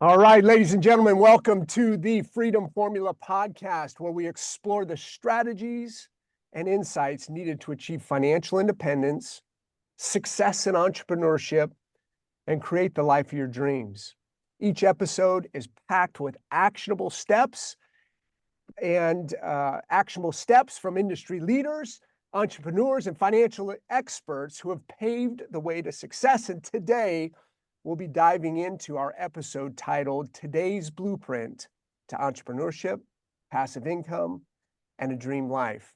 All right, ladies and gentlemen, welcome to the Freedom Formula podcast, where we explore the strategies and insights needed to achieve financial independence, success in entrepreneurship, and create the life of your dreams. Each episode is packed with actionable steps from industry leaders, entrepreneurs, and financial experts who have paved the way to success. And today, we'll be diving into our episode titled Today's Blueprint to Entrepreneurship, Passive Income, and a Dream Life.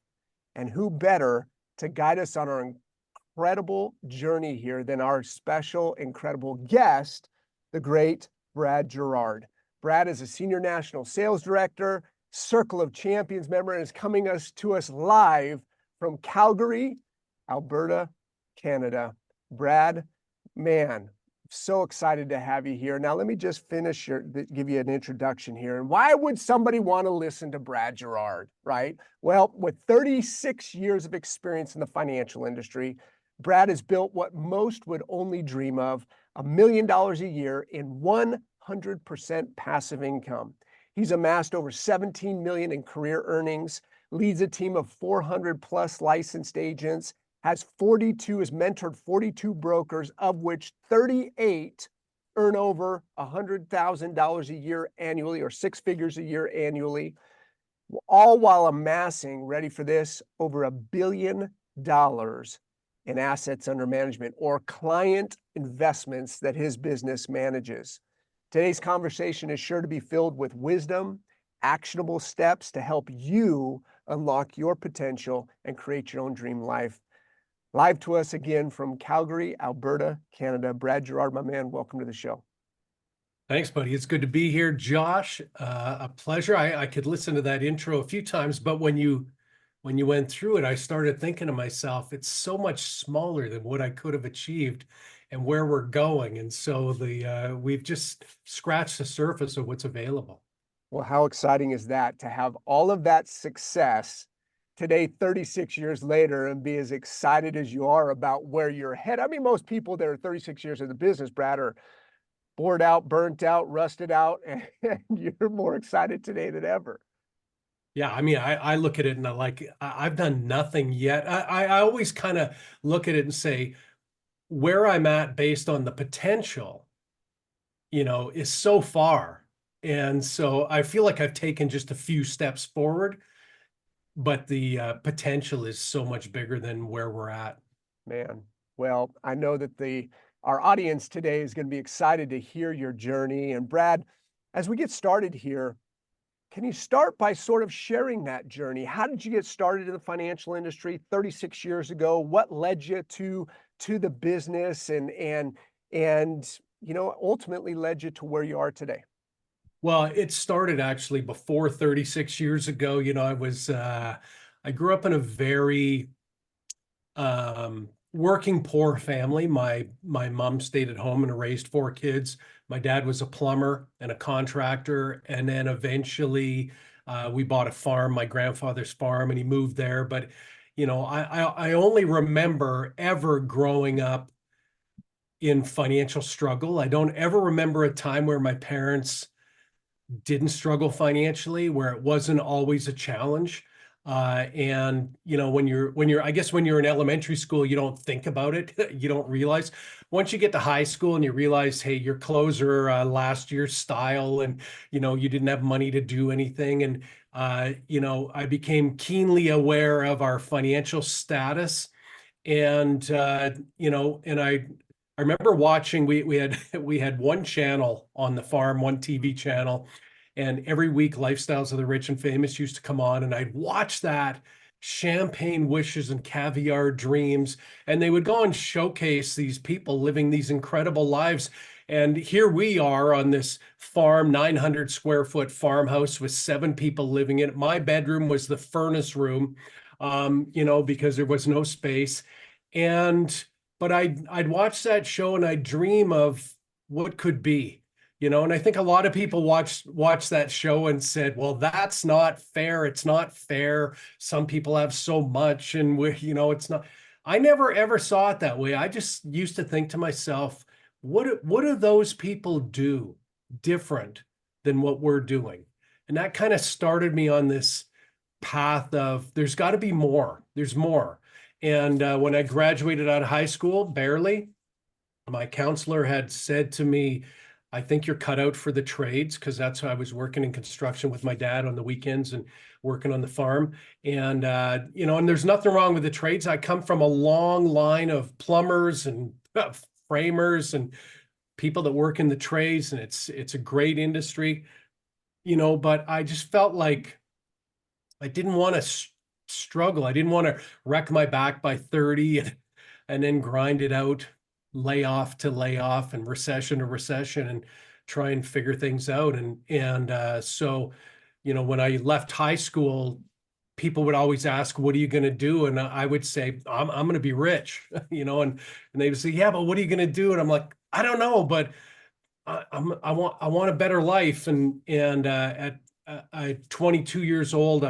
And who better to guide us on our incredible journey here than our special, incredible guest, the great Brad Girard. Brad is a Senior National Sales Director, Circle of Champions member, and is coming to us live from Calgary, Alberta, Canada. Brad, man, so excited to have you here. Now, let me just give you an introduction here. And why would somebody want to listen to Brad Girard, right? Well, with 36 years of experience in the financial industry, Brad has built what most would only dream of, $1 million a year in 100% passive income. He's amassed over $17 million in career earnings, leads a team of 400 plus licensed agents, has mentored 42 brokers, of which 38 earn over $100,000 a year annually, or six figures a year annually, all while amassing, ready for this, over $1 billion in assets under management, or client investments that his business manages. Today's conversation is sure to be filled with wisdom, actionable steps to help you unlock your potential and create your own dream life. Live to us again from Calgary, Alberta, Canada, Brad Girard, my man, welcome to the show. Thanks, buddy. It's good to be here, Josh. A pleasure. I could listen to that intro a few times, but when you went through it, I started thinking to myself, it's so much smaller than what I could have achieved and where we're going. And so we've just scratched the surface of what's available. Well, how exciting is that to have all of that success today, 36 years later, and be as excited as you are about where you're headed? I mean, most people that are 36 years in the business, Brad, are bored out, burnt out, rusted out, and you're more excited today than ever. Yeah, I mean, I look at it and I've done nothing yet. I always kind of look at it and say, where I'm at based on the potential, is so far. And so I feel like I've taken just a few steps forward, but the potential is so much bigger than where we're at. Man, well, I know that our audience today is going to be excited to hear your journey. And Brad, as we get started here, can you start by sort of sharing that journey? How did you get started in the financial industry 36 years ago? What led you to the business and ultimately led you to where you are today? Well, it started actually before 36 years ago. I grew up in a very working poor family. My mom stayed at home and raised four kids. My dad was a plumber and a contractor. And then eventually we bought a farm, my grandfather's farm, and he moved there. But, I only remember ever growing up in financial struggle. I don't ever remember a time where my parents didn't struggle financially, where it wasn't always a challenge. And when you're in elementary school, you don't think about it. You don't realize. Once you get to high school and you realize, hey, your clothes are last year's style, and you didn't have money to do anything. And I became keenly aware of our financial status. And I remember watching. We had one channel on the farm, one TV channel, and every week Lifestyles of the Rich and Famous used to come on, and I'd watch that, champagne wishes and caviar dreams, and they would go and showcase these people living these incredible lives. And here we are on this farm, 900 square foot farmhouse with 7 people living in it. My bedroom was the furnace room, because there was no space. But I'd watch that show and I'd dream of what could be, and I think a lot of people watched that show and said, well, that's not fair. It's not fair. Some people have so much and it's not. I never ever saw it that way. I just used to think to myself, what do those people do? different than what we're doing. And that kind of started me on this path of there's got to be more. There's more. And when I graduated out of high school, barely, my counselor had said to me, I think you're cut out for the trades, because that's how I was working in construction with my dad on the weekends and working on the farm. And, and there's nothing wrong with the trades. I come from a long line of plumbers and framers and people that work in the trades, and it's a great industry, but I just felt like I didn't want to struggle. I didn't want to wreck my back by 30 and then grind it out, layoff to layoff and recession to recession, and try and figure things out. So, when I left high school, people would always ask, "What are you going to do?" And I would say, "I'm going to be rich," and they would say, "Yeah, but what are you going to do?" And I'm like, "I don't know, but I want a better life." At 22 years old,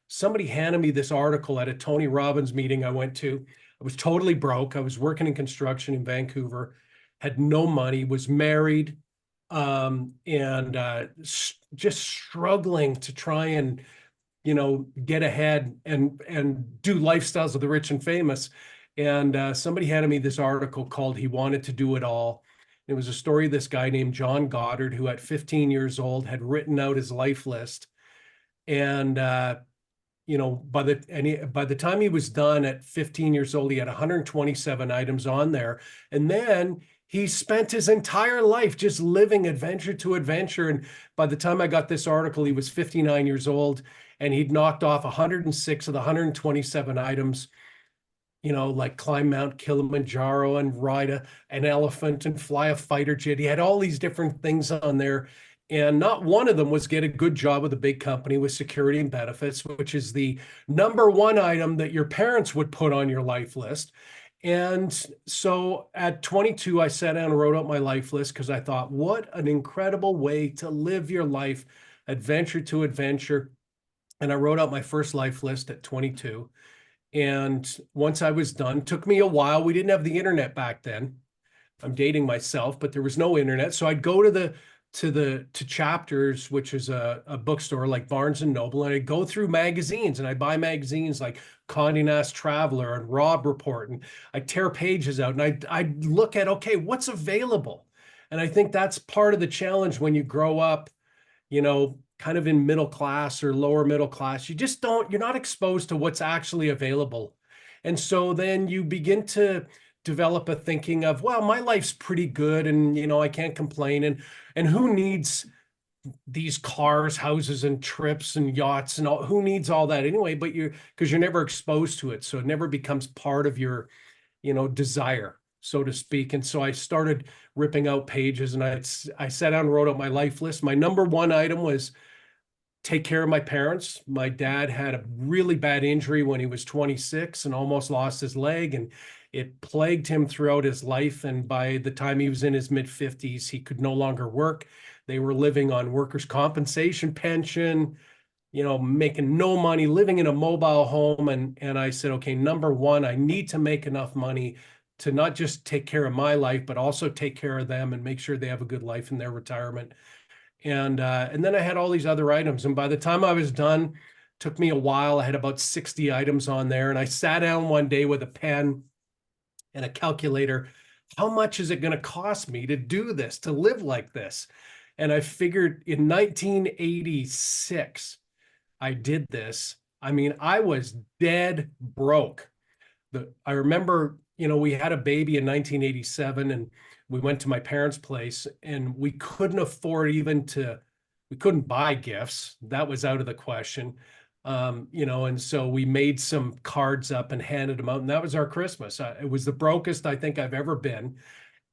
somebody handed me this article at a Tony Robbins meeting I went to. I was totally broke. I was working in construction in Vancouver, had no money, was married, and just struggling to try and get ahead and do lifestyles of the rich and famous. And somebody handed me this article called "He Wanted to Do It All." It was a story of this guy named John Goddard, who at 15 years old had written out his life list. And by the time he was done at 15 years old, he had 127 items on there. And then he spent his entire life just living adventure to adventure. And by the time I got this article, he was 59 years old, and he'd knocked off 106 of the 127 items, like climb Mount Kilimanjaro and ride an elephant and fly a fighter jet. He had all these different things on there. And not one of them was get a good job with a big company with security and benefits, which is the number one item that your parents would put on your life list. And so at 22, I sat down and wrote out my life list, because I thought, what an incredible way to live your life, adventure to adventure. And I wrote out my first life list at 22. And once I was done, took me a while. We didn't have the internet back then. I'm dating myself, but there was no internet. So I'd go to Chapters, which is a bookstore like Barnes and Noble, and I'd go through magazines, and I'd buy magazines like Condé Nast Traveler and Robb Report, and I'd tear pages out, and I'd look at, okay, what's available? And I think that's part of the challenge when you grow up, kind of in middle class or lower middle class. You're not exposed to what's actually available. And so then you begin to develop a thinking of, well, my life's pretty good, and I can't complain, and who needs these cars, houses, and trips and yachts, and who needs all that anyway? But because you're never exposed to it, so it never becomes part of your desire, so to speak. And so I started ripping out pages, and I sat down and wrote out my life list. My number one item was take care of my parents. My dad had a really bad injury when he was 26 and almost lost his leg, and it plagued him throughout his life. And by the time he was in his mid-50s, he could no longer work. They were living on workers' compensation pension, making no money, living in a mobile home. And I said, okay, number one, I need to make enough money to not just take care of my life, but also take care of them and make sure they have a good life in their retirement. And then I had all these other items. And by the time I was done, took me a while. I had about 60 items on there. And I sat down one day with a pen and a calculator. How much is it going to cost me to do this, to live like this? And I figured in 1986, I did this. I mean, I was dead broke. I remember, we had a baby in 1987, and we went to my parents' place, and we couldn't afford we couldn't buy gifts. That was out of the question. And so we made some cards up and handed them out, and that was our Christmas. It was the brokest I think I've ever been.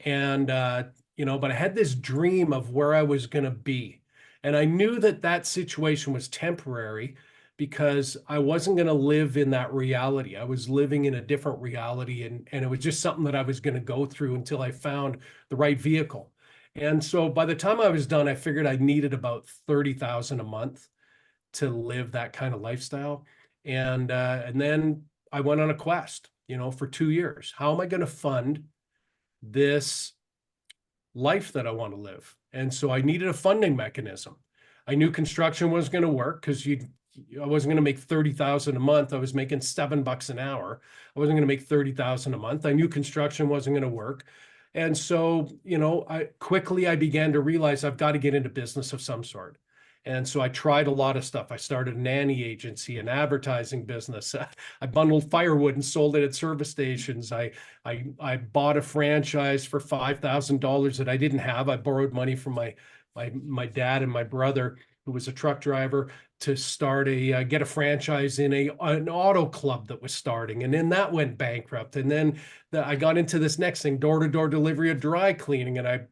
And, but I had this dream of where I was going to be. And I knew that situation was temporary, because I wasn't going to live in that reality. I was living in a different reality, and it was just something that I was going to go through until I found the right vehicle. And so by the time I was done, I figured I needed about 30,000 a month to live that kind of lifestyle. And then I went on a quest, for 2 years. How am I going to fund this life that I want to live. And so I needed a funding mechanism. I knew construction was going to work because I wasn't going to make 30,000 a month. I was making $7 an hour. I wasn't going to make 30,000 a month. I knew construction wasn't going to work. And so, I began to realize I've got to get into business of some sort. And so I tried a lot of stuff. I started a nanny agency, an advertising business. I bundled firewood and sold it at service stations. I bought a franchise for $5,000 that I didn't have. I borrowed money from my dad and my brother, who was a truck driver, to start get a franchise in an auto club that was starting. And then that went bankrupt. And then I got into this next thing, door-to-door delivery of dry cleaning. And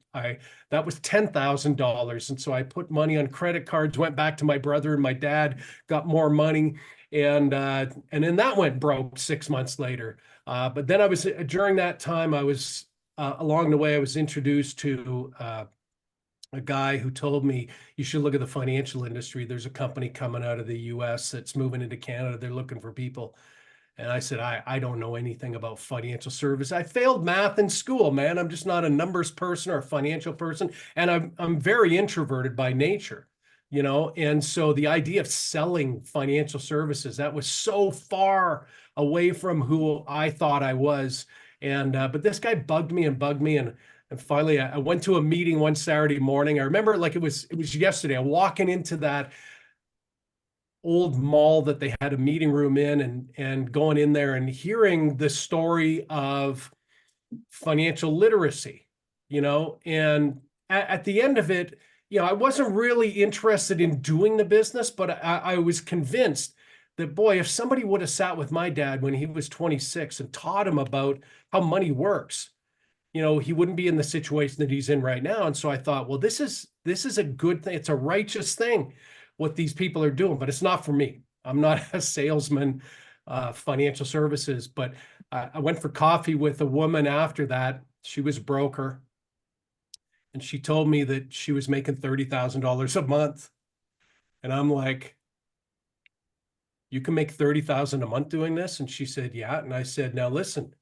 that was $10,000. And so I put money on credit cards, went back to my brother and my dad, got more money. And then that went broke 6 months later. But then during that time, along the way, I was introduced to a guy who told me, you should look at the financial industry. There's a company coming out of the US that's moving into Canada. They're looking for people. And I said, I don't know anything about financial service. I failed math in school, man. I'm just not a numbers person or a financial person. And I'm very introverted by nature, And so the idea of selling financial services, that was so far away from who I thought I was. But this guy bugged me. And finally, I went to a meeting one Saturday morning. I remember like it was yesterday. I'm walking into that old mall that they had a meeting room in, and going in there and hearing the story of financial literacy, And at the end of it, I wasn't really interested in doing the business, but I was convinced that, boy, if somebody would have sat with my dad when he was 26 and taught him about how money works, he wouldn't be in the situation that he's in right now. And so I thought, well, this is a good thing. It's a righteous thing what these people are doing, but it's not for me. I'm not a salesman, financial services, but I went for coffee with a woman after that. She was a broker, and she told me that she was making $30,000 a month. And I'm like, you can make $30,000 a month doing this? And she said, yeah. And I said, now listen,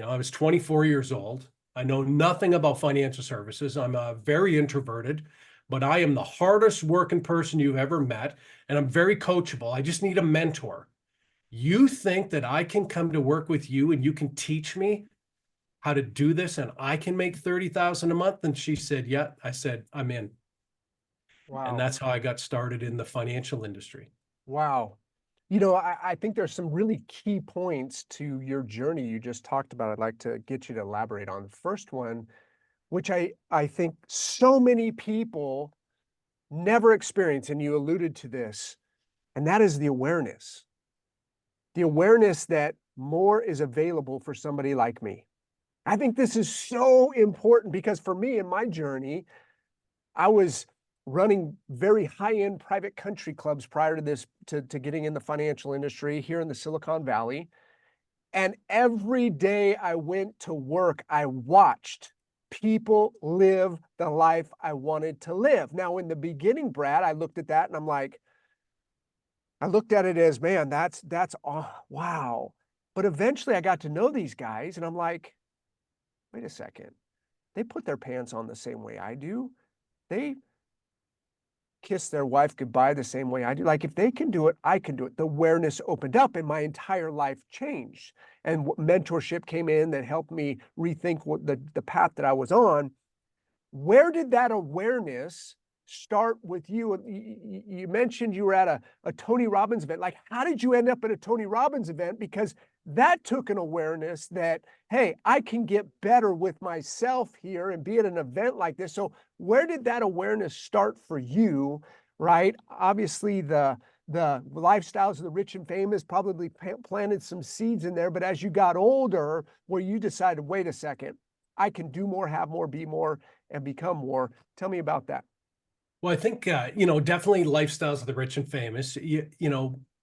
I was 24 years old. I know nothing about financial services. I'm very introverted, but I am the hardest working person you've ever met. And I'm very coachable. I just need a mentor. You think that I can come to work with you and you can teach me how to do this and I can make 30,000 a month? And she said, yeah. I said, I'm in. Wow. And that's how I got started in the financial industry. Wow. I think there's some really key points to your journey you just talked about. I'd like to get you to elaborate on. The first one, which I think so many people never experience, and you alluded to this, and that is the awareness. The awareness that more is available for somebody like me. I think this is so important because for me in my journey, I was running very high-end private country clubs prior to this, to getting in the financial industry here in the Silicon Valley. And every day I went to work, I watched people live the life I wanted to live. Now, in the beginning, Brad, I looked at that and I'm like, I looked at it as, man, that's wow. But eventually I got to know these guys and I'm like, wait a second. They put their pants on the same way I do. They kiss their wife goodbye the same way I do. Like if they can do it, I can do it. The awareness opened up and my entire life changed. And mentorship came in that helped me rethink what the path that I was on. Where did that awareness start with you? You mentioned you were at a Tony Robbins event. Like, how did you end up at a Tony Robbins event? Because that took an awareness that, hey, I can get better with myself here and be at an event like this. So where did that awareness start for you, right? Obviously, the lifestyles of the rich and famous probably planted some seeds in there. But as you got older, where you decided, wait a second, I can do more, have more, be more, and become more. Tell me about that. Well, I think, definitely lifestyles of the rich and famous.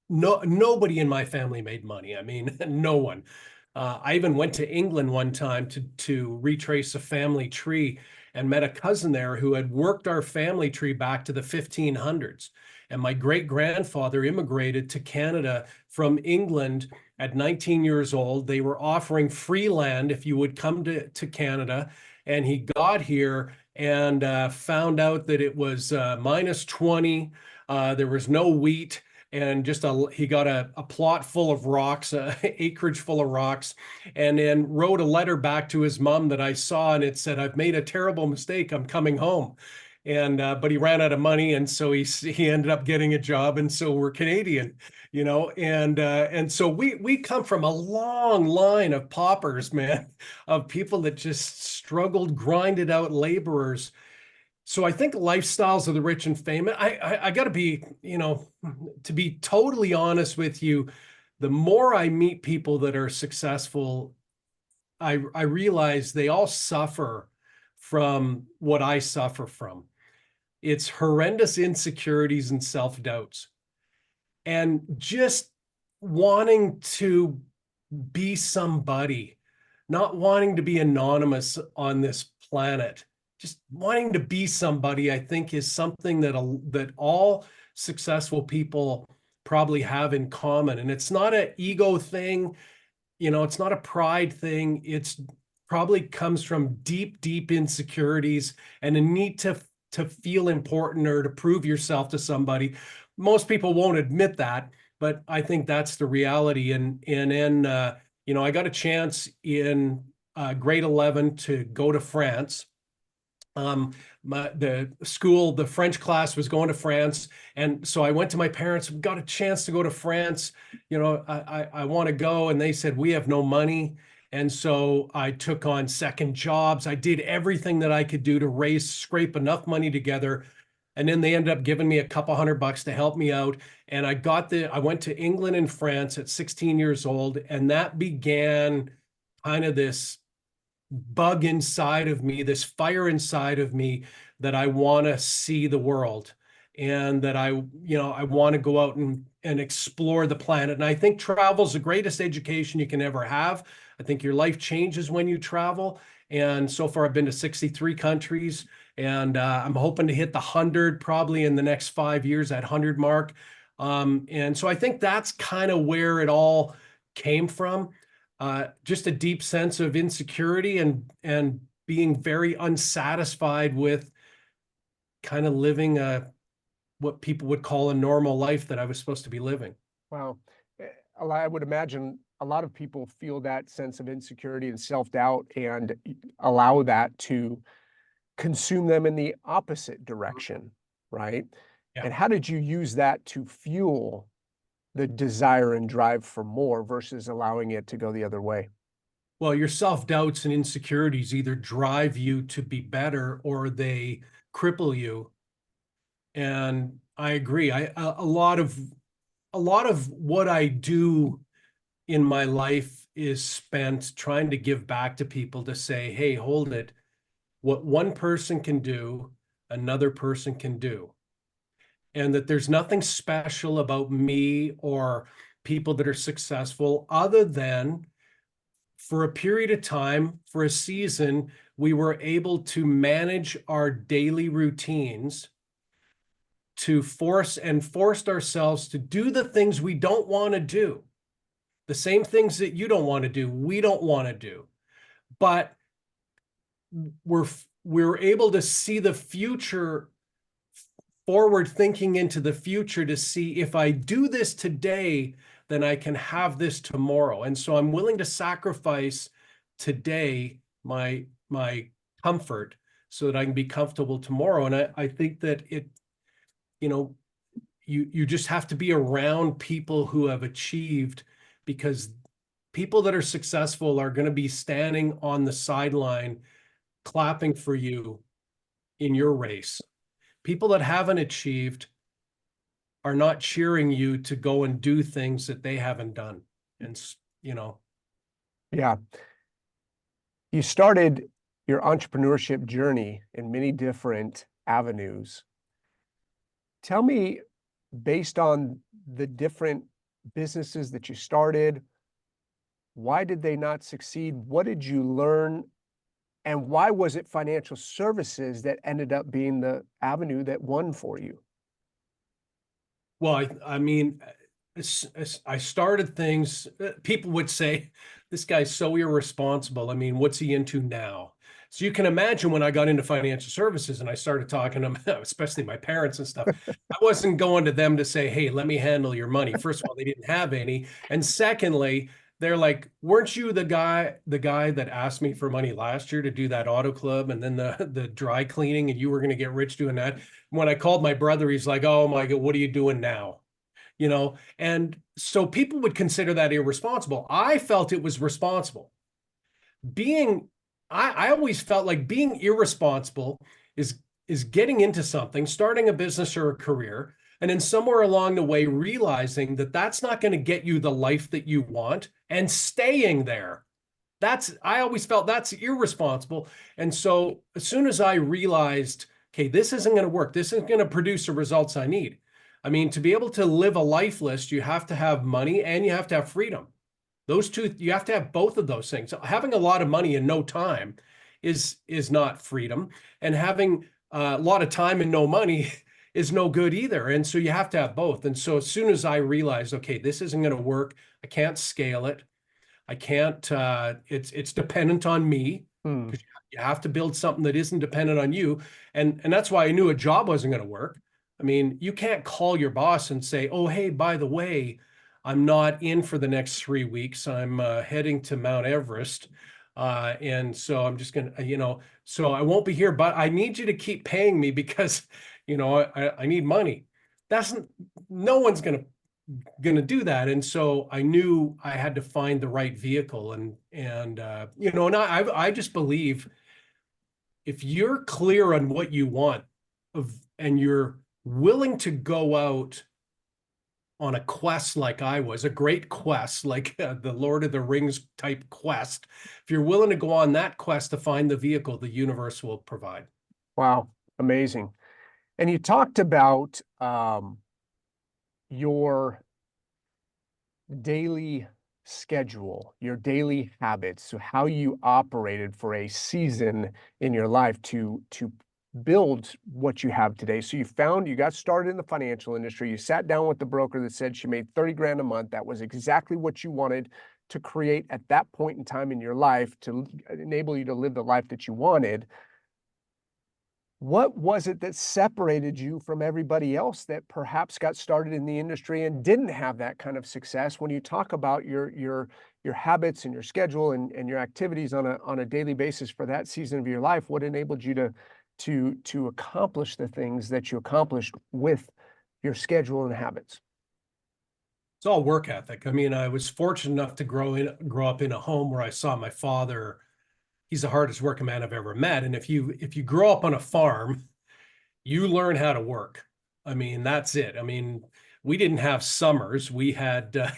Nobody in my family made money. I mean, no one. I even went to England one time to retrace a family tree and met a cousin there who had worked our family tree back to the 1500s. And my great-grandfather immigrated to Canada from England at 19 years old. They were offering free land if you would come to Canada and he got here and found out that it was -20. There was no wheat, and he got a plot full of rocks, acreage full of rocks, and then wrote a letter back to his mom that I saw, and it said, "I've made a terrible mistake. I'm coming home." And but he ran out of money, and so he ended up getting a job, and so we're Canadian, and so we come from a long line of paupers, man, of people that just struggled, grinded out laborers. So I think lifestyles of the rich and famous. I got to be, to be totally honest with you, the more I meet people that are successful, I realize they all suffer from what I suffer from. It's horrendous insecurities and self-doubts, and just wanting to be somebody, not wanting to be anonymous on this planet. Just wanting to be somebody, I think, is something that all successful people probably have in common. And it's not an ego thing, it's not a pride thing. It's probably comes from deep, deep insecurities and a need to feel important or to prove yourself to somebody. Most people won't admit that, but I think that's the reality. And then I got a chance in grade 11 to go to France. The French class was going to France, and so I went to my parents. Got a chance to go to France. I want to go, and they said we have no money, and so I took on second jobs. I did everything that I could do to scrape enough money together, and then they ended up giving me a couple $100 to help me out. And I went to England and France at 16 years old, and that began kind of this bug inside of me, this fire inside of me, that I want to see the world, and that I want to go out and explore the planet. And I think travel is the greatest education you can ever have. I think your life changes when you travel. And so far, I've been to 63 countries, and I'm hoping to hit the 100 probably in the next 5 years, that 100 mark. And so I think that's kind of where it all came from. Just a deep sense of insecurity and being very unsatisfied with kind of living what people would call a normal life that I was supposed to be living. Wow. I would imagine a lot of people feel that sense of insecurity and self-doubt and allow that to consume them in the opposite direction, right? Yeah. And how did you use that to fuel the desire and drive for more versus allowing it to go the other way? Well, your self-doubts and insecurities either drive you to be better or they cripple you. And I agree. A lot of what I do in my life is spent trying to give back to people, to say, hey, hold it. What one person can do, another person can do. And that there's nothing special about me or people that are successful, other than for a period of time, for a season, we were able to manage our daily routines, to forced ourselves to do the things we don't want to do. The same things that you don't want to do, we don't want to do. But we're able to see the future, forward thinking into the future, to see, if I do this today, then I can have this tomorrow. And so I'm willing to sacrifice today my comfort so that I can be comfortable tomorrow. And I think that you just have to be around people who have achieved, because people that are successful are going to be standing on the sideline clapping for you in your race. People that haven't achieved are not cheering you to go and do things that they haven't done. And, Yeah. You started your entrepreneurship journey in many different avenues. Tell me, based on the different businesses that you started, why did they not succeed? What did you learn? And why was it financial services that ended up being the avenue that won for you? well, I mean, I started things, people would say, this guy's so irresponsible. I mean, what's he into now? So you can imagine when I got into financial services and I started talking to them, especially my parents and stuff, I wasn't going to them to say, hey, let me handle your money. First of all, they didn't have any. And secondly, they're like, weren't you the guy that asked me for money last year to do that auto club and then the dry cleaning, and you were going to get rich doing that? When I called my brother, he's like, oh my God, what are you doing now? And so people would consider that irresponsible. I felt it was responsible. Being, I always felt like being irresponsible is getting into something, starting a business or a career, and then somewhere along the way realizing that that's not going to get you the life that you want and staying there. I always felt that's irresponsible. And so as soon as I realized, okay, this isn't going to work, this isn't going to produce the results I need. I mean, to be able to live a life list, you have to have money and you have to have freedom. Those two, you have to have both of those things. Having a lot of money in no time is not freedom, and having a lot of time and no money is no good either. And so you have to have both. And so as soon as I realized, okay, this isn't going to work, I can't scale it. I can't, it's dependent on me, because you have to build something that isn't dependent on you. And that's why I knew a job wasn't going to work. I mean, you can't call your boss and say, oh, hey, by the way, I'm not in for the next 3 weeks. I'm heading to Mount Everest. And so I'm just going to, so I won't be here, but I need you to keep paying me because, I need money. No one's going to do that. And so I knew I had to find the right vehicle. And I just believe if you're clear on what you want and you're willing to go out on a quest like I was, a great quest, like the Lord of the Rings type quest. If you're willing to go on that quest to find the vehicle, the universe will provide. Wow, amazing. And you talked about your daily schedule, your daily habits, so how you operated for a season in your life to build what you have today. So you got started in the financial industry, you sat down with the broker that said she made 30 grand a month. That was exactly what you wanted to create at that point in time in your life to enable you to live the life that you wanted. What was it that separated you from everybody else that perhaps got started in the industry and didn't have that kind of success? When you talk about your habits and your schedule and your activities on a daily basis for that season of your life, what enabled you to accomplish the things that you accomplished with your schedule and habits? It's all work ethic. I mean, I was fortunate enough to grow up in a home where I saw my father. He's the hardest working man I've ever met. And if you grow up on a farm, you learn how to work. I mean, that's it. I mean, we didn't have summers. We had, as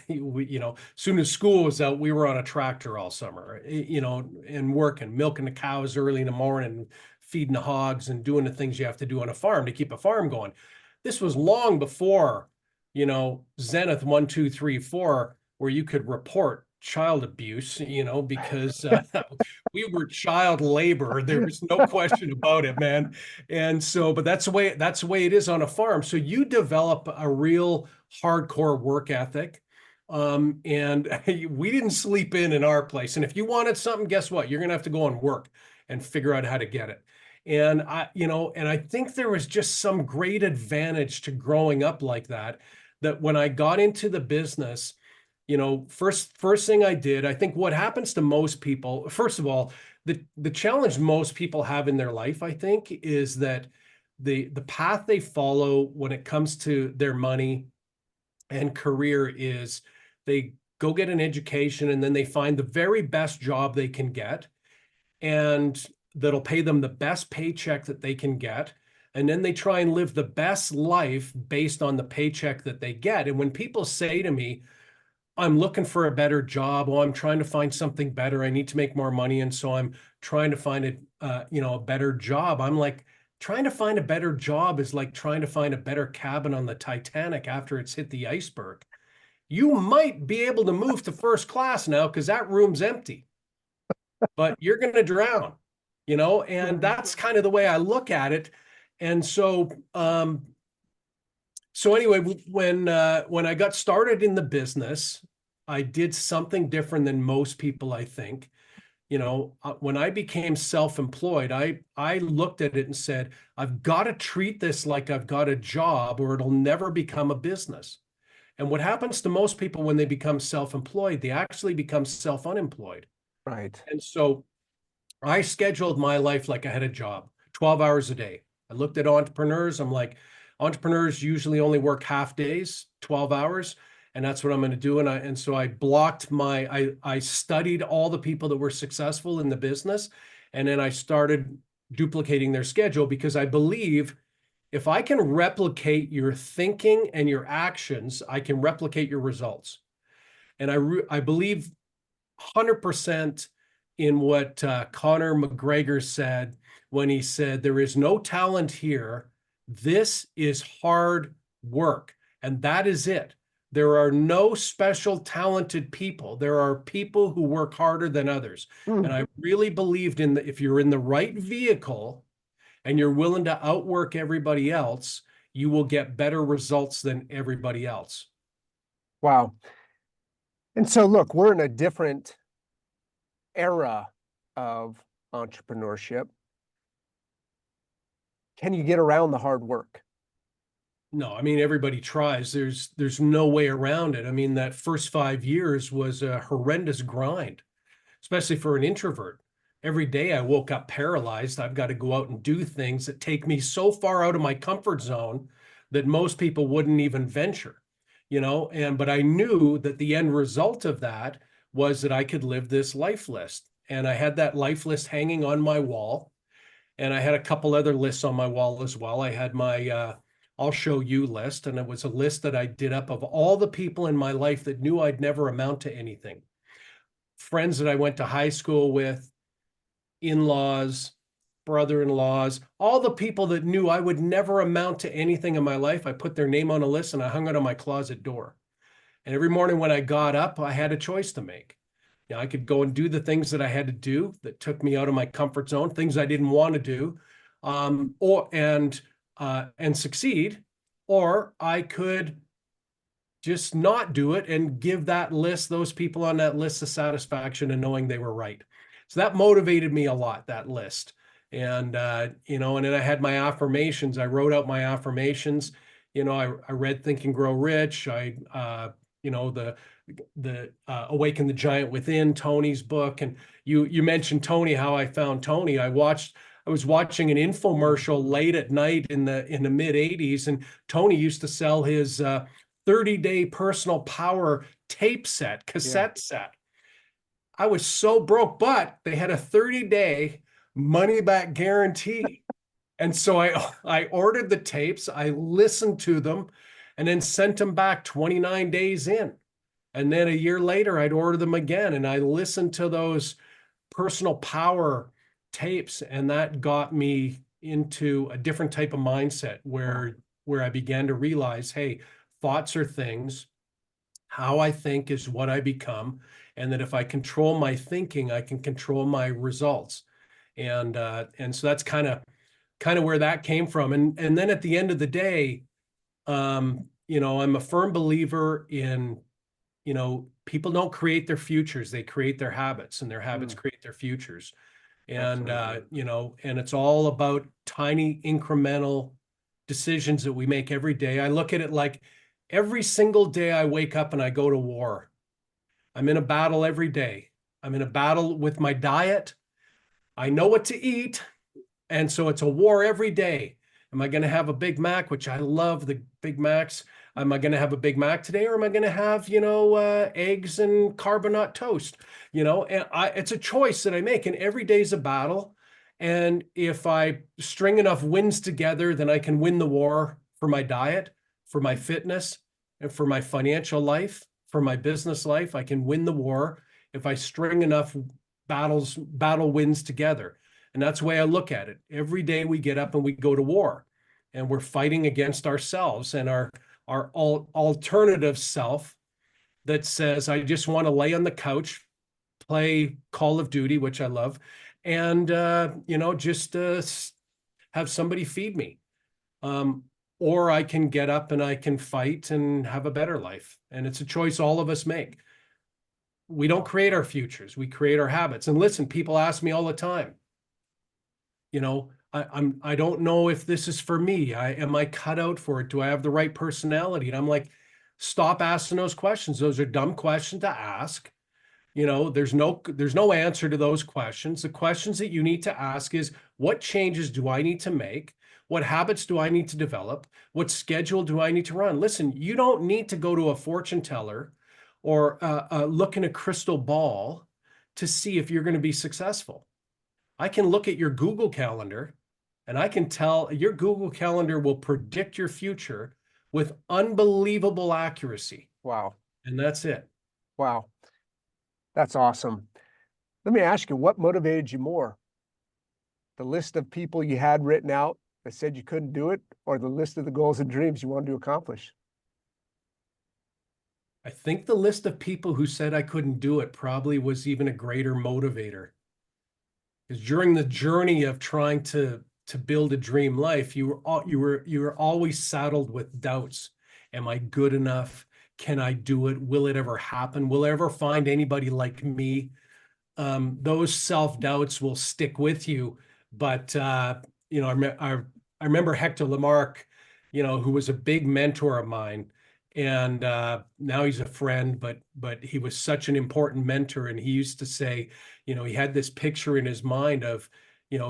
soon as school was out, we were on a tractor all summer, and working, milking the cows early in the morning, feeding the hogs and doing the things you have to do on a farm to keep a farm going. This was long before, Zenith 1, 2, 3, 4, where you could report child abuse, because we were child labor. There was no question about it, man. And so, but that's the way it is on a farm. So you develop a real hardcore work ethic. And we didn't sleep in our place. And if you wanted something, guess what? You're going to have to go and work and figure out how to get it. And I think there was just some great advantage to growing up like that when I got into the business, first thing I did, I think what happens to most people, first of all, the challenge most people have in their life, I think, is that the path they follow when it comes to their money and career is they go get an education and then they find the very best job they can get, and that'll pay them the best paycheck that they can get. And then they try and live the best life based on the paycheck that they get. And when people say to me, I'm looking for a better job, or I'm trying to find something better, I need to make more money, and so I'm trying to find a better job. I'm like, trying to find a better job is like trying to find a better cabin on the Titanic after it's hit the iceberg. You might be able to move to first class now because that room's empty, but you're going to drown, and that's kind of the way I look at it. And so, anyway, when I got started in the business, I did something different than most people, I think. When I became self-employed, I looked at it and said, I've got to treat this like I've got a job or it'll never become a business. And what happens to most people when they become self-employed, they actually become self-unemployed. Right. And so I scheduled my life like I had a job, 12 hours a day. I looked at entrepreneurs. I'm like, entrepreneurs usually only work half days, 12 hours, and that's what I'm going to do. And so I blocked I studied all the people that were successful in the business, and then I started duplicating their schedule because I believe if I can replicate your thinking and your actions, I can replicate your results. And I believe 100% in what Conor McGregor said when he said, there is no talent here. This is hard work. And that is it. There are no special talented people. There are people who work harder than others. And I really believed in if you're in the right vehicle and you're willing to outwork everybody else, you will get better results than everybody else. Wow. And so, look, we're in a different era of entrepreneurship. Can you get around the hard work? No, I mean, everybody tries. There's no way around it. I mean, that first 5 years was a horrendous grind, especially for an introvert. Every day I woke up paralyzed. I've got to go out and do things that take me so far out of my comfort zone that most people wouldn't even venture, but I knew that the end result of that was that I could live this life list. And I had that life list hanging on my wall. And I had a couple other lists on my wall as well. I had my I'll show you list, and it was a list that I did up of all the people in my life that knew I'd never amount to anything. Friends that I went to high school with, in-laws, brother-in-laws, all the people that knew I would never amount to anything in my life. I put their name on a list and I hung it on my closet door. And every morning when I got up, I had a choice to make. I could go and do the things that I had to do that took me out of my comfort zone, things I didn't want to do, and succeed, or I could just not do it and give those people on that list, the satisfaction of knowing they were right. So that motivated me a lot, that list. And and then I had my affirmations. I wrote out my affirmations. I read Think and Grow Rich. The Awaken the Giant Within, Tony's book. And you mentioned Tony, how I found Tony. I was watching an infomercial late at night in the mid 80s, and Tony used to sell his 30-day personal power cassette set. I was so broke, but they had a 30-day money back guarantee. And so I ordered the tapes, I listened to them, and then sent them back 29 days in. And then a year later, I'd order them again. And I listened to those personal power tapes. And that got me into a different type of mindset where I began to realize, hey, thoughts are things. How I think is what I become. And that if I control my thinking, I can control my results. And so that's kind of where that came from. And then at the end of the day, I'm a firm believer in, people don't create their futures, they create their habits, and their habits create their futures. And, and it's all about tiny incremental decisions that we make every day. I look at it like every single day I wake up and I go to war. I'm in a battle every day. I'm in a battle with my diet. I know what to eat. And so it's a war every day. Am I going to have a Big Mac, which I love the Big Macs? Am I going to have a Big Mac today, or am I going to have, eggs and carbonate toast? And it's a choice that I make, and every day is a battle. And if I string enough wins together, then I can win the war for my diet, for my fitness, and for my financial life, for my business life. I can win the war if I string enough battle wins together. And that's the way I look at it. Every day we get up and we go to war, and we're fighting against ourselves and our alternative self that says, I just want to lay on the couch, play Call of Duty, which I love, and just have somebody feed me. Or I can get up and I can fight and have a better life. And it's a choice all of us make. We don't create our futures. We create our habits. And listen, people ask me all the time, I don't know if this is for me. Am I cut out for it? Do I have the right personality? And I'm like, stop asking those questions. Those are dumb questions to ask. There's no answer to those questions. The questions that you need to ask is, what changes do I need to make? What habits do I need to develop? What schedule do I need to run? Listen, you don't need to go to a fortune teller or look in a crystal ball to see if you're going to be successful. I can look at your Google Calendar and I can tell your Google Calendar will predict your future with unbelievable accuracy. Wow. And that's it. Wow. That's awesome. Let me ask you, what motivated you more? The list of people you had written out that said you couldn't do it, or the list of the goals and dreams you wanted to accomplish? I think the list of people who said I couldn't do it probably was even a greater motivator. Because during the journey of trying to build a dream life, you were always saddled with doubts. Am I good enough? Can I do it? Will it ever happen? Will I ever find anybody like me? Those self-doubts will stick with you. But I remember Hector Lamarck, who was a big mentor of mine, and now he's a friend, but he was such an important mentor. And he used to say, he had this picture in his mind of,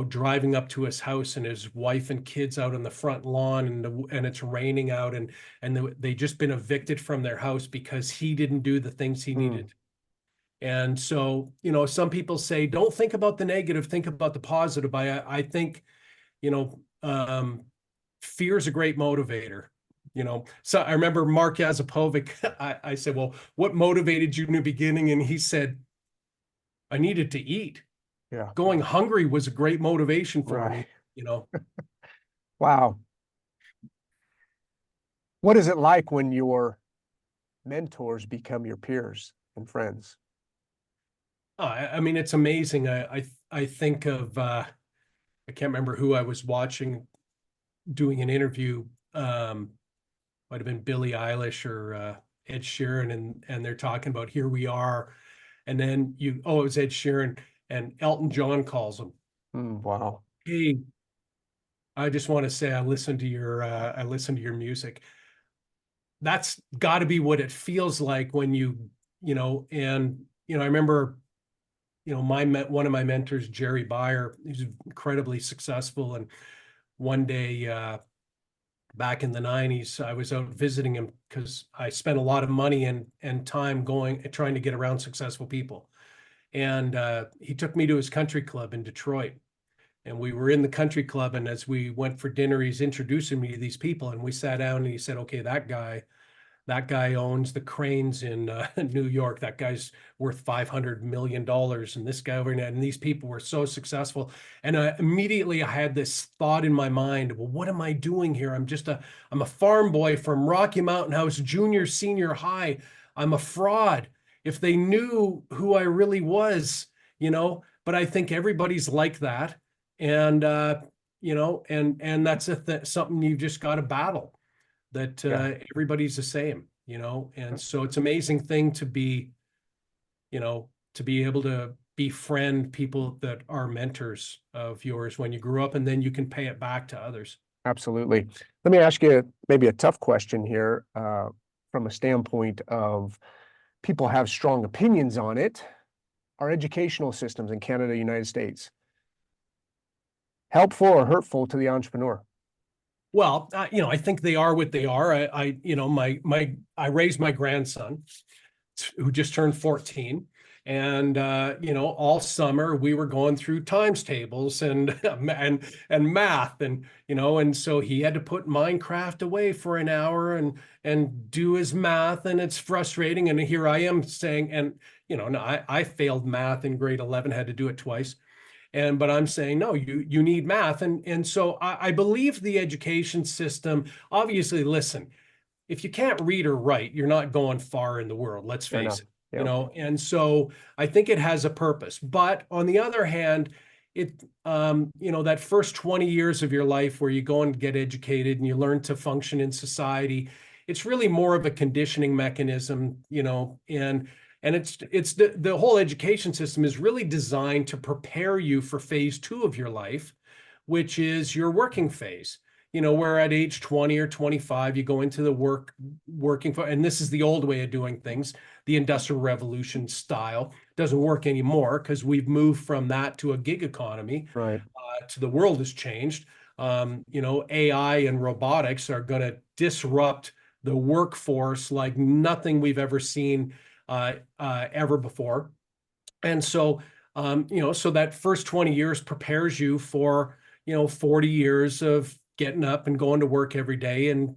driving up to his house and his wife and kids out on the front lawn, and it's raining out, and they just been evicted from their house because he didn't do the things he needed. And so, some people say, don't think about the negative, think about the positive. I think, fear is a great motivator. So I remember Mark Yazapovic, I said, well, what motivated you in the beginning? And he said, I needed to eat. Yeah. Going hungry was a great motivation for Right. me, Wow. What is it like when your mentors become your peers and friends? I mean, it's amazing. I think of, I can't remember who I was watching doing an interview. Might have been Billie Eilish or Ed Sheeran, and they're talking about here we are. And then it was Ed Sheeran, and Elton John calls him. Wow. Hey, I just want to say I listened to your music. That's got to be what it feels like when I remember, one of my mentors, Jerry Beyer, he's incredibly successful. And one day, back in the 90s, I was out visiting him because I spent a lot of money and time trying to get around successful people. And he took me to his country club in Detroit. And we were in the country club. And as we went for dinner, he's introducing me to these people. And we sat down and he said, okay, that guy owns the cranes in New York. That guy's worth $500 million. And this guy over there, and these people were so successful. And immediately I had this thought in my mind, well, what am I doing here? I'm a farm boy from Rocky Mountain House, junior, senior high. I'm a fraud. If they knew who I really was, but I think everybody's like that. And, and that's something you've just got to battle. That everybody's the same, and so it's an amazing thing to be able to befriend people that are mentors of yours when you grew up, and then you can pay it back to others. Absolutely. Let me ask you maybe a tough question here from a standpoint of people have strong opinions on it. Our educational systems in Canada, United States, helpful or hurtful to the entrepreneur? Well, I think they are what they are. I raised my grandson who just turned 14. And all summer we were going through times tables and math, and so he had to put Minecraft away for an hour and do his math, and it's frustrating. And here I am saying, and I failed math in grade 11, had to do it twice. But I'm saying, no, you need math. And so I believe the education system, obviously, listen, if you can't read or write, you're not going far in the world, let's face it. Yep. And so I think it has a purpose. But on the other hand, that first 20 years of your life where you go and get educated and you learn to function in society, it's really more of a conditioning mechanism, and And it's the whole education system is really designed to prepare you for phase two of your life, which is your working phase. Where at age 20 or 25, you go into the working for, and this is the old way of doing things, the Industrial Revolution style. Doesn't work anymore because we've moved from that to a gig economy. Right. To the world has changed. AI and robotics are going to disrupt the workforce like nothing we've ever seen ever before. And so, so that first 20 years prepares you for, 40 years of getting up and going to work every day. And,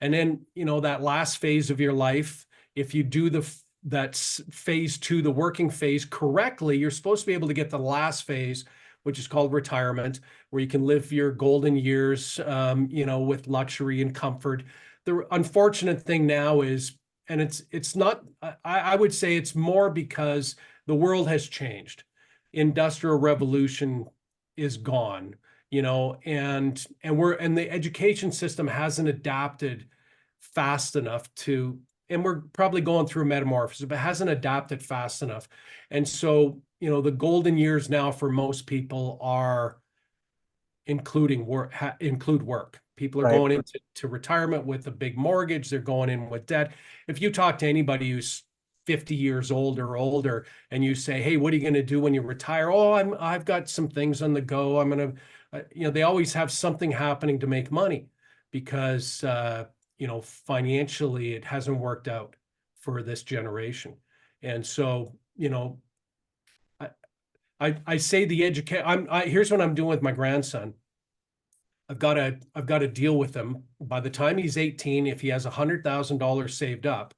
and then, that last phase of your life, if you do that's phase two, the working phase correctly, you're supposed to be able to get the last phase, which is called retirement, where you can live your golden years, with luxury and comfort. The unfortunate thing now is, and it's not, I would say it's more because the world has changed. Industrial revolution is gone, and the education system hasn't adapted fast enough to, and we're probably going through metamorphosis, but hasn't adapted fast enough. And so, the golden years now for most people are include work. People are Right. going into retirement with a big mortgage. They're going in with debt. If you talk to anybody who's 50 years old or older and you say, hey, what are you going to do when you retire? Oh, I've got some things on the go. I'm going to, they always have something happening to make money because, financially it hasn't worked out for this generation. And so, I say here's what I'm doing with my grandson. I've got to deal with him. By the time he's 18, if he has $100,000 saved up,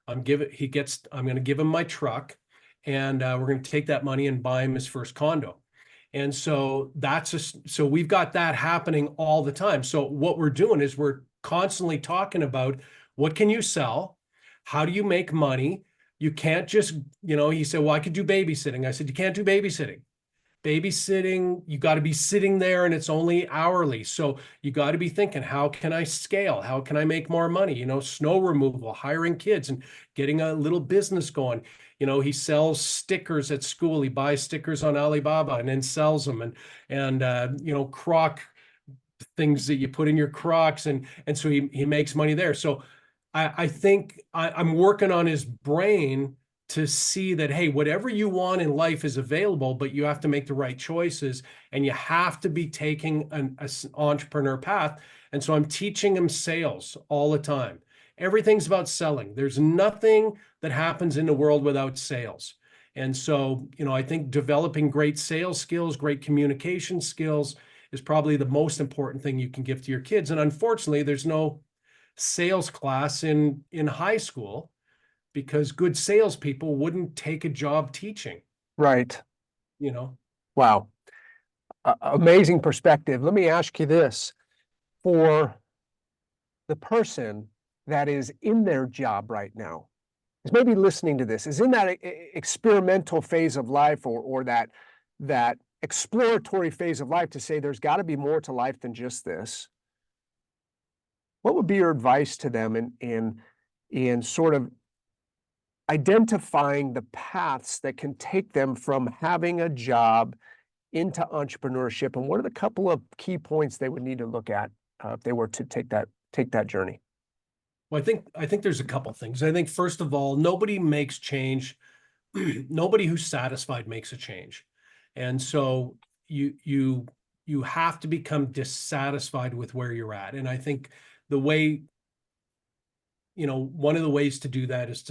I'm going to give him my truck, and we're going to take that money and buy him his first condo. And so so we've got that happening all the time. So what we're doing is we're constantly talking about what can you sell? How do you make money? You can't just, he said, well, I could do babysitting. I said, you can't do babysitting. You got to be sitting there and it's only hourly. So you got to be thinking, how can I scale? How can I make more money? Snow removal, hiring kids and getting a little business going. He sells stickers at school. He buys stickers on Alibaba and then sells them and Croc things that you put in your Crocs. And so he makes money there. So I think I'm working on his brain to see that, hey, whatever you want in life is available, but you have to make the right choices and you have to be taking an entrepreneur path. And so I'm teaching him sales all the time. Everything's about selling. There's nothing that happens in the world without sales. And so, I think developing great sales skills, great communication skills is probably the most important thing you can give to your kids. And unfortunately, there's no sales class in high school, because good salespeople wouldn't take a job teaching. Right. Wow. Amazing perspective. Let me ask you this. For the person that is in their job right now, is maybe listening to this, is in that experimental phase of life or that exploratory phase of life to say there's got to be more to life than just this, what would be your advice to them in sort of identifying the paths that can take them from having a job into entrepreneurship, and what are the couple of key points they would need to look at if they were to take that journey? Well, I think there's a couple things. I think first of all, nobody makes change. Nobody who's satisfied makes a change, and so you have to become dissatisfied with where you're at. And I think the way, one of the ways to do that is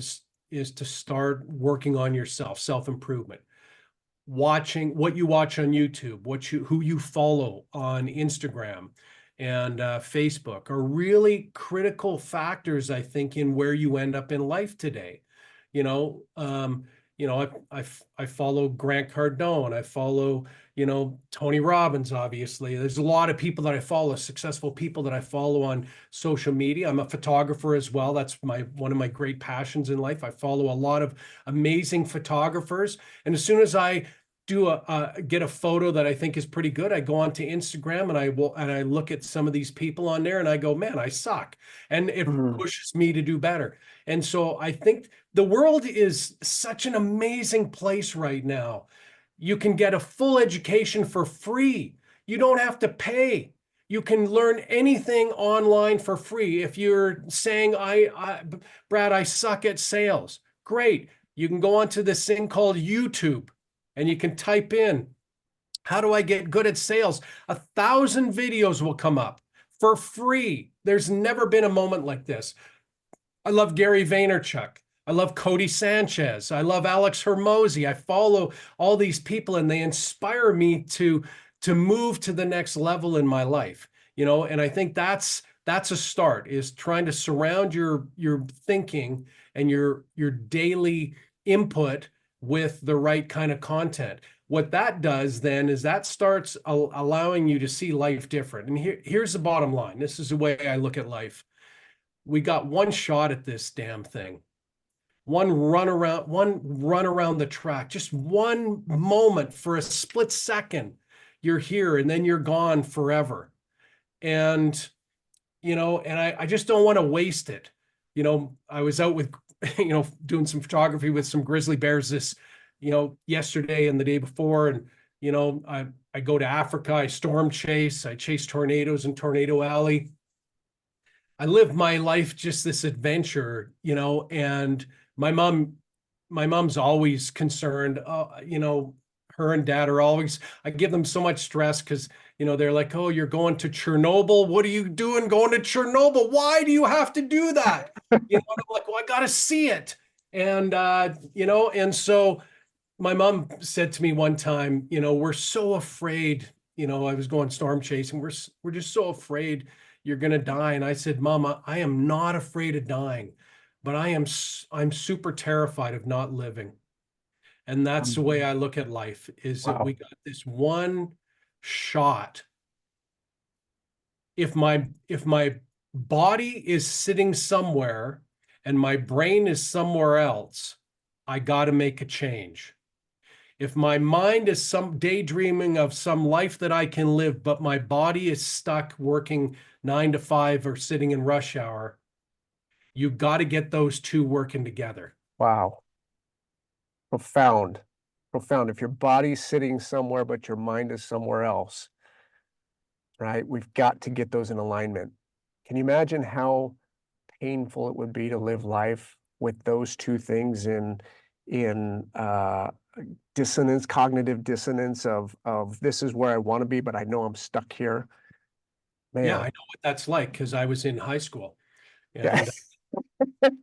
to start working on yourself, self-improvement, watching what you watch on YouTube, who you follow on Instagram and Facebook are really critical factors, I think, in where you end up in life today. I follow Grant Cardone. I follow, Tony Robbins, obviously. There's a lot of people that I follow, successful people that I follow on social media. I'm a photographer as well. That's one of my great passions in life. I follow a lot of amazing photographers. And as soon as I get a photo that I think is pretty good, I go onto Instagram and I look at some of these people on there and I go, man, I suck. And it Mhm. pushes me to do better. And so I think the world is such an amazing place right now. You can get a full education for free. You don't have to pay. You can learn anything online for free. If you're saying, Brad, I suck at sales, great. You can go onto this thing called YouTube and you can type in, how do I get good at sales? 1,000 videos will come up for free. There's never been a moment like this. I love Gary Vaynerchuk. I love Cody Sanchez. I love Alex Hermosi. I follow all these people and they inspire me to move to the next level in my life. And I think that's a start, is trying to surround your thinking and your daily input with the right kind of content. What that does then is that starts allowing you to see life different. And here's the bottom line. This is the way I look at life. We got one shot at this damn thing. One run around the track, just one moment for a split second. You're here and then you're gone forever. And I just don't want to waste it. I was out with, doing some photography with some grizzly bears yesterday and the day before. And, I go to Africa, I storm chase, I chase tornadoes in Tornado Alley. I live my life just this adventure, and my mom's always concerned. Her and dad are always, I give them so much stress because, they're like, oh, you're going to Chernobyl. What are you doing going to Chernobyl? Why do you have to do that? And I'm like, well, I got to see it. And, and so my mom said to me one time, we're so afraid, I was going storm chasing. We're just so afraid you're going to die. And I said, Mama, I am not afraid of dying, but I'm super terrified of not living. And that's the way I look at life, is that we Wow. got this one shot. If my body is sitting somewhere and my brain is somewhere else, I got to make a change. If my mind is some daydreaming of some life that I can live, but my body is stuck working 9 to 5 or sitting in rush hour, you got to get those two working together. Wow. Profound. Profound. If your body's sitting somewhere, but your mind is somewhere else, right? We've got to get those in alignment. Can you imagine how painful it would be to live life with those two things in dissonance, cognitive dissonance of this is where I want to be, but I know I'm stuck here. Yeah, I Man. know what that's like because I was in high school. Yeah. And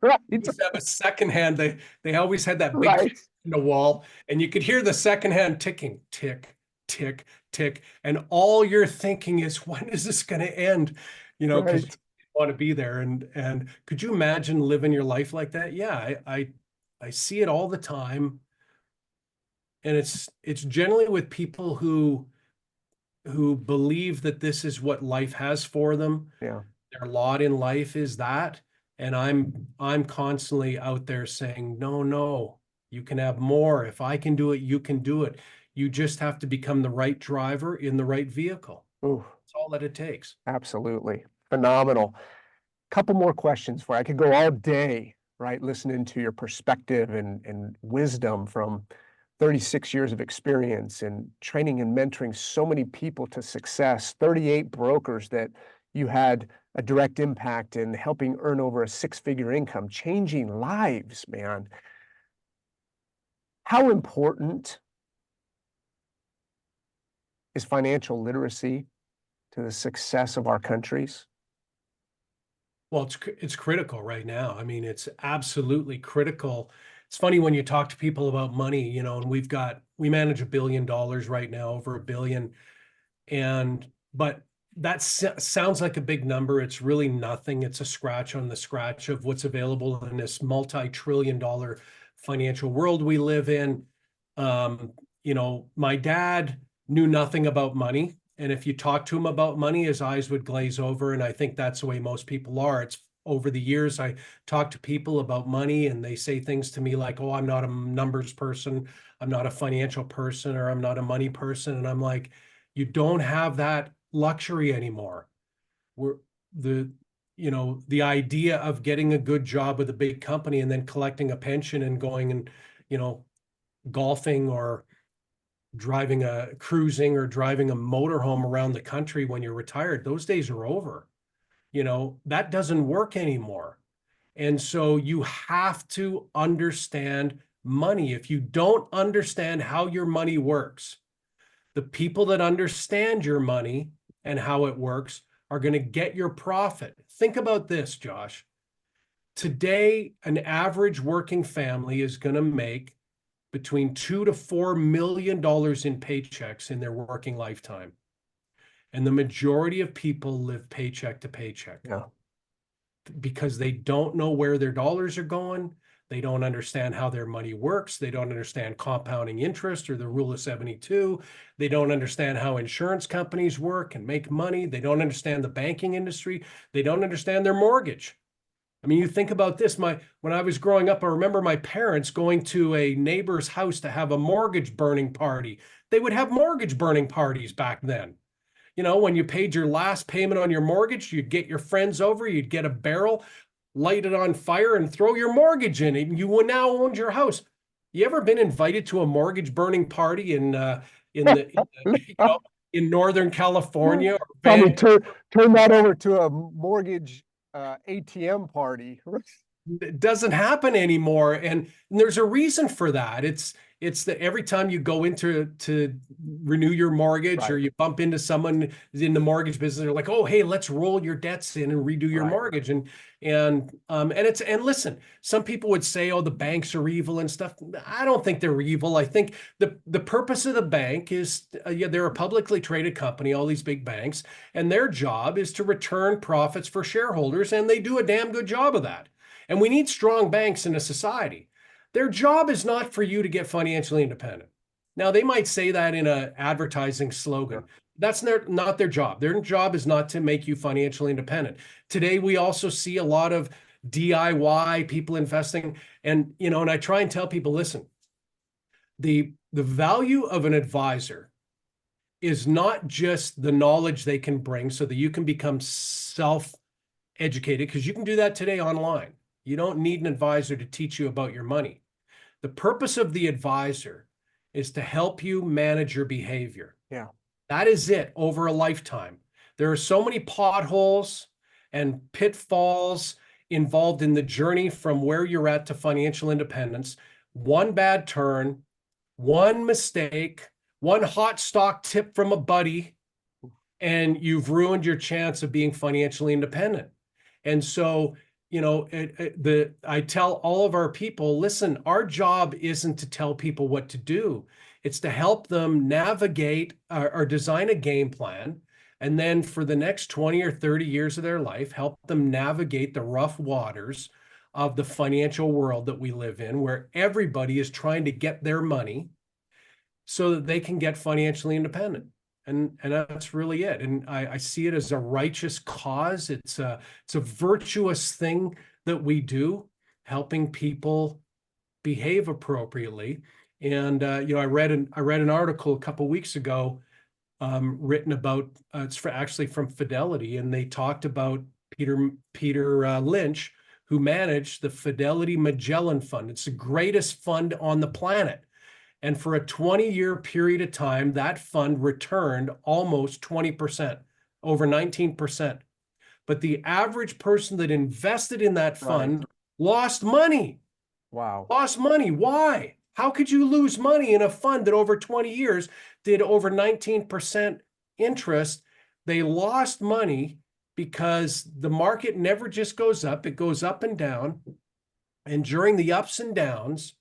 Right. we used to have a second hand. They always had that big Right. in the wall, and you could hear the second hand ticking, tick, tick, tick. And all you're thinking is, when is this going to end? Because you Right. want to be there. And could you imagine living your life like that? Yeah, I see it all the time. And it's generally with people who believe that this is what life has for them. Yeah. Their lot in life is that. And I'm constantly out there saying, no, you can have more. If I can do it, you can do it. You just have to become the right driver in the right vehicle. Ooh, That's all that it takes. absolutely. Phenomenal. Couple more questions for you. I could go all day, right, listening to your perspective and wisdom from 36 years of experience and training and mentoring so many people to success, 38 brokers that you had a direct impact in helping earn over a six-figure income, changing lives, man. How important is financial literacy to the success of our countries? Well, it's critical right now. I mean, it's absolutely critical. It's funny when you talk to people about money, and we manage $1 billion right now, over $1 billion. But that sounds like a big number. It's really nothing. It's a scratch on the scratch of what's available in this multi-trillion-dollar financial world we live in. My dad knew nothing about money. And if you talk to him about money, his eyes would glaze over. And I think that's the way most people are. over the years, I talk to people about money and they say things to me like, oh, I'm not a numbers person, I'm not a financial person, or I'm not a money person. And I'm like, you don't have that luxury anymore. We're the, the idea of getting a good job with a big company and then collecting a pension and going and, golfing or cruising or driving a motorhome around the country when you're retired, those days are over. That doesn't work anymore. And so you have to understand money. If you don't understand how your money works, the people that understand your money and how it works are going to get your profit. Think about this, Josh. Today, an average working family is going to make between $2 to $4 million in paychecks in their working lifetime. And the majority of people live paycheck to paycheck. Yeah. Because they don't know where their dollars are going. They don't understand how their money works. They don't understand compounding interest or the rule of 72. They don't understand how insurance companies work and make money. They don't understand the banking industry. They don't understand their mortgage. I mean, you think about this. When I was growing up, I remember my parents going to a neighbor's house to have a mortgage burning party. They would have mortgage burning parties back then. When you paid your last payment on your mortgage, you'd get your friends over, you'd get a barrel, light it on fire, and throw your mortgage in it, and you now owned your house. You ever been invited to a mortgage burning party in Northern California? Probably turn that over to a mortgage ATM party. It doesn't happen anymore, and there's a reason for that. It's that every time you go into to renew your mortgage, right, or you bump into someone in the mortgage business, they're like, "Oh, hey, let's roll your debts in and redo your, right, mortgage." And listen, some people would say, "Oh, the banks are evil and stuff." I don't think they're evil. I think the purpose of the bank is, they're a publicly traded company, all these big banks, and their job is to return profits for shareholders, and they do a damn good job of that. And we need strong banks in a society. Their job is not for you to get financially independent. Now, they might say that in an advertising slogan. Sure. That's not their job. Their job is not to make you financially independent. Today, we also see a lot of DIY people investing. And, and I try and tell people, listen, the value of an advisor is not just the knowledge they can bring so that you can become self-educated, because you can do that today online. You don't need an advisor to teach you about your money. The purpose of the advisor is to help you manage your behavior. Yeah. That is it over a lifetime. There are so many potholes and pitfalls involved in the journey from where you're at to financial independence. One bad turn, one mistake, one hot stock tip from a buddy, and you've ruined your chance of being financially independent. And so, I tell all of our people, listen, our job isn't to tell people what to do. It's to help them navigate or design a game plan. And then for the next 20 or 30 years of their life, help them navigate the rough waters of the financial world that we live in, where everybody is trying to get their money so that they can get financially independent. And that's really it. And I see it as a righteous cause. It's a virtuous thing that we do, helping people behave appropriately. And I read an article a couple of weeks ago, written about it's actually from Fidelity, and they talked about Peter Lynch, who managed the Fidelity Magellan Fund. It's the greatest fund on the planet. And for a 20-year period of time, that fund returned almost 20%, over 19%. But the average person that invested in that fund, right, lost money. Wow. Lost money. Why? How could you lose money in a fund that over 20 years did over 19% interest? They lost money because the market never just goes up. It goes up and down. And during the ups and downs,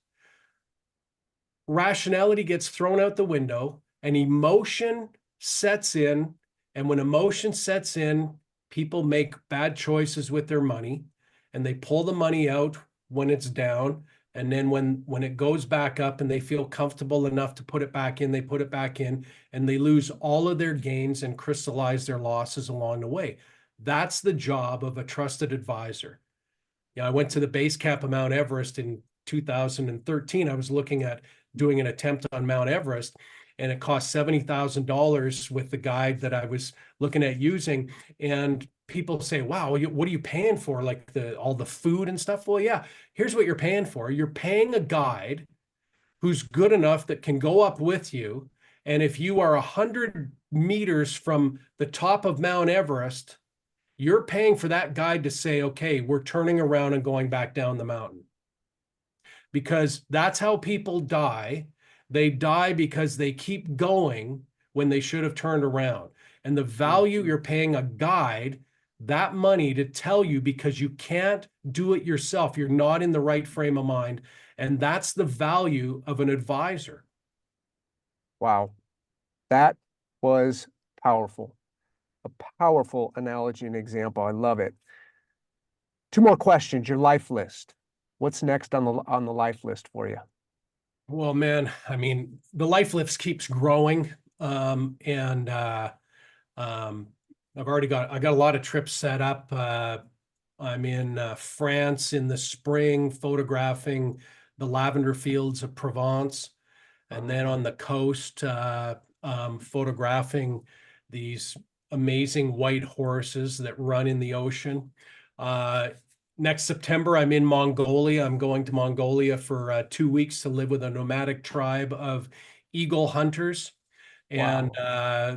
rationality gets thrown out the window and emotion sets in. And when emotion sets in, people make bad choices with their money, and they pull the money out when it's down. And then when it goes back up and they feel comfortable enough to put it back in, they put it back in, and they lose all of their gains and crystallize their losses along the way. That's the job of a trusted advisor. I went to the base camp of Mount Everest in 2013. I was looking at doing an attempt on Mount Everest, and it cost $70,000 with the guide that I was looking at using. And people say, wow, what are you paying for? Like all the food and stuff? Well, yeah, here's what you're paying for. You're paying a guide who's good enough that can go up with you. And if you are 100 meters from the top of Mount Everest, you're paying for that guide to say, okay, we're turning around and going back down the mountain. Because that's how people die. They die because they keep going when they should have turned around. And the value you're paying a guide that money to tell you, because you can't do it yourself. You're not in the right frame of mind. And that's the value of an advisor. Wow. That was powerful. A powerful analogy and example. I love it. Two more questions. Your life list. What's next on the life list for you? Well, man, I mean, the life list keeps growing. And I got a lot of trips set up. I'm in France in the spring, photographing the lavender fields of Provence, and then on the coast, photographing these amazing white horses that run in the ocean. Next September, I'm in Mongolia. I'm going to Mongolia for 2 weeks to live with a nomadic tribe of eagle hunters. And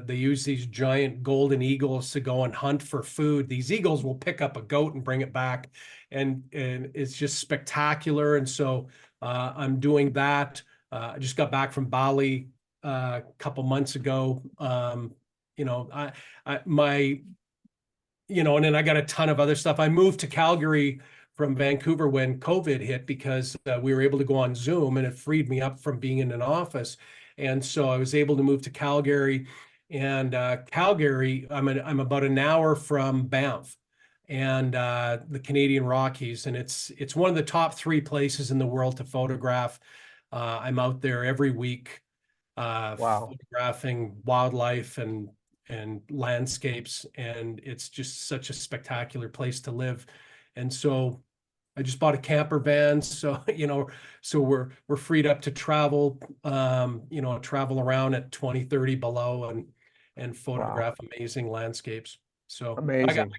they use these giant golden eagles to go and hunt for food. These eagles will pick up a goat and bring it back, and it's just spectacular. And so I'm doing that. I just got back from Bali a couple months ago. And then I got a ton of other stuff. I moved to Calgary from Vancouver when COVID hit, because we were able to go on Zoom, and it freed me up from being in an office. And so I was able to move to Calgary. And Calgary, I'm about an hour from Banff and the Canadian Rockies, and it's one of the top 3 places in the world to photograph. I'm out there every week, photographing wildlife and landscapes, and it's just such a spectacular place to live. And so I just bought a camper van, so so we're freed up to travel, travel around at 20, 30 below and photograph amazing landscapes. So I got Amazing.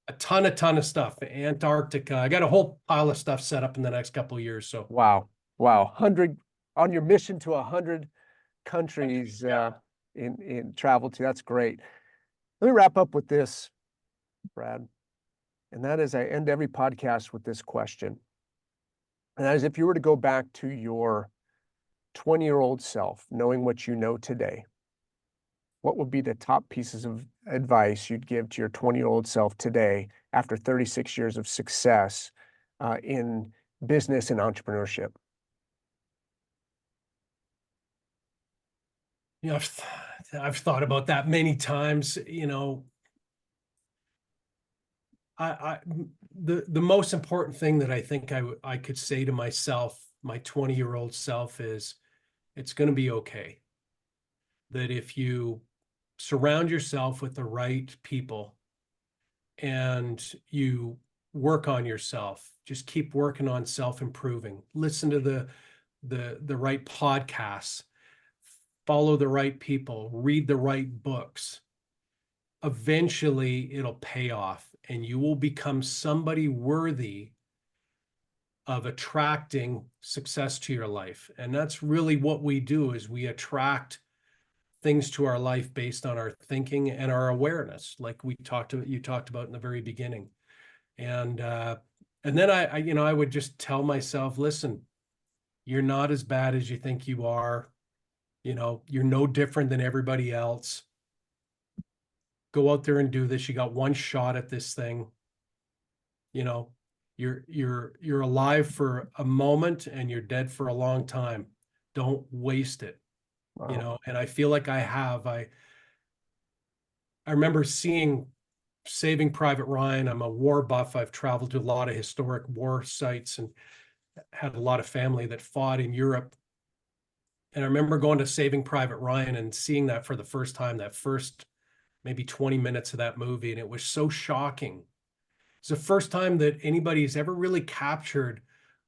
a ton of stuff. Antarctica. I got a whole pile of stuff set up in the next couple of years. So Wow. 100 on your mission to 100 countries in travel to. That's great. Let me wrap up with this, Brad. And that is, I end every podcast with this question. And that is, if you were to go back to your 20-year-old self, knowing what you know today, what would be the top pieces of advice you'd give to your 20-year-old self today after 36 years of success in business and entrepreneurship? I've thought about that many times. The most important thing that I think I could say to myself, my 20-year-old self, is it's going to be okay. That if you surround yourself with the right people and you work on yourself, just keep working on self-improving, listen to the right podcasts, follow the right people, read the right books, eventually it'll pay off and you will become somebody worthy of attracting success to your life. And that's really what we do, is we attract things to our life based on our thinking and our awareness, like you talked about in the very beginning. And then I would just tell myself, listen, you're not as bad as you think you are. You're no different than everybody else. Go out there and do this. You got one shot at this thing. You're alive for a moment and you're dead for a long time. Don't waste it. And I feel like I have. I remember seeing Saving Private Ryan. I'm a war buff. I've traveled to a lot of historic war sites and had a lot of family that fought in Europe. And I remember going to Saving Private Ryan and seeing that for the first time, that first maybe 20 minutes of that movie, and it was so shocking. It's the first time that anybody's ever really captured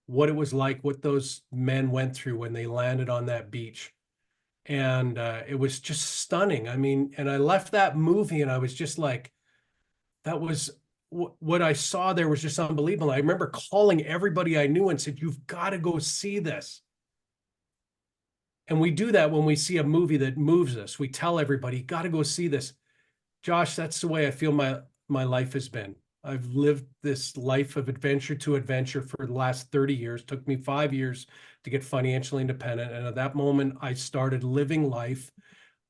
what it was like, what those men went through when they landed on that beach. And it was just stunning. I mean, and I left that movie and I was just like, that was what I saw there was just unbelievable. I remember calling everybody I knew and said, "You've got to go see this." And we do that when we see a movie that moves us. We tell everybody, "Got to go see this." Josh, that's the way I feel my life has been. I've lived this life of adventure to adventure for the last 30 years. It took me 5 years to get financially independent. And at that moment, I started living life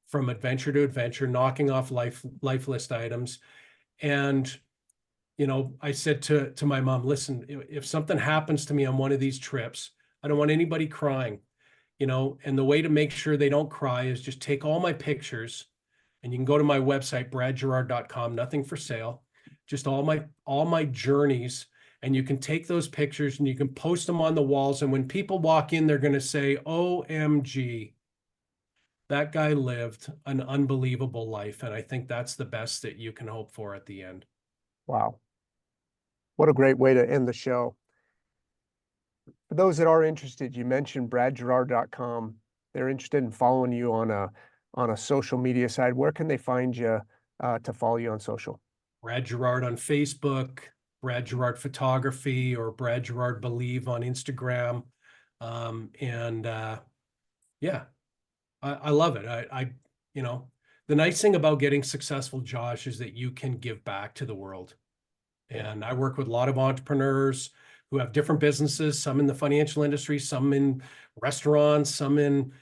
from adventure to adventure, knocking off life list items. And, I said to my mom, "Listen, if something happens to me on one of these trips, I don't want anybody crying, and the way to make sure they don't cry is just take all my pictures, and you can go to my website, bradgirard.com, nothing for sale, just all my journeys. And you can take those pictures and you can post them on the walls. And when people walk in, they're going to say, OMG, that guy lived an unbelievable life." And I think that's the best that you can hope for at the end. Wow. What a great way to end the show. For those that are interested, you mentioned bradgirard.com. They're interested in following you on a social media side. Where can they find you to follow you on social? Brad Girard on Facebook, Brad Girard Photography, or Brad Girard Believe on Instagram. And yeah, I love it. The nice thing about getting successful, Josh, is that you can give back to the world. And I work with a lot of entrepreneurs who have different businesses, some in the financial industry, some in restaurants, some in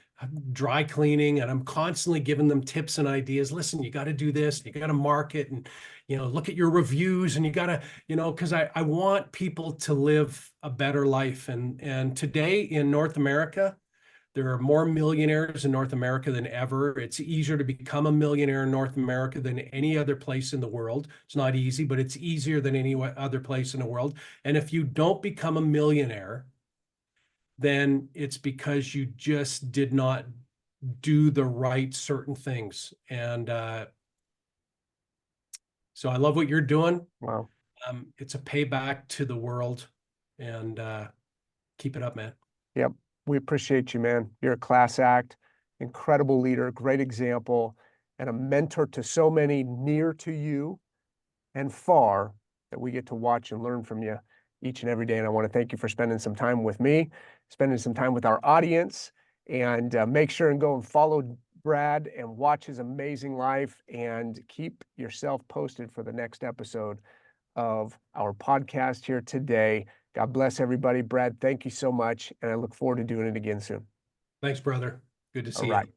dry cleaning. And I'm constantly giving them tips and ideas. Listen, you got to do this, you got to market, and, look at your reviews, and you got to, because I want people to live a better life. And today in North America, there are more millionaires in North America than ever. It's easier to become a millionaire in North America than any other place in the world. It's not easy, but it's easier than any other place in the world. And if you don't become a millionaire, then it's because you just did not do the right certain things. And so I love what you're doing. Wow. It's a payback to the world, and keep it up, man. Yep. We appreciate you, man. You're a class act, incredible leader, great example, and a mentor to so many near to you and far that we get to watch and learn from you each and every day. And I want to thank you for spending some time with me, spending some time with our audience, and make sure and go and follow Brad and watch his amazing life, and keep yourself posted for the next episode of our podcast here today. God bless everybody. Brad, thank you so much, and I look forward to doing it again soon. Thanks, brother. Good to All see right. you.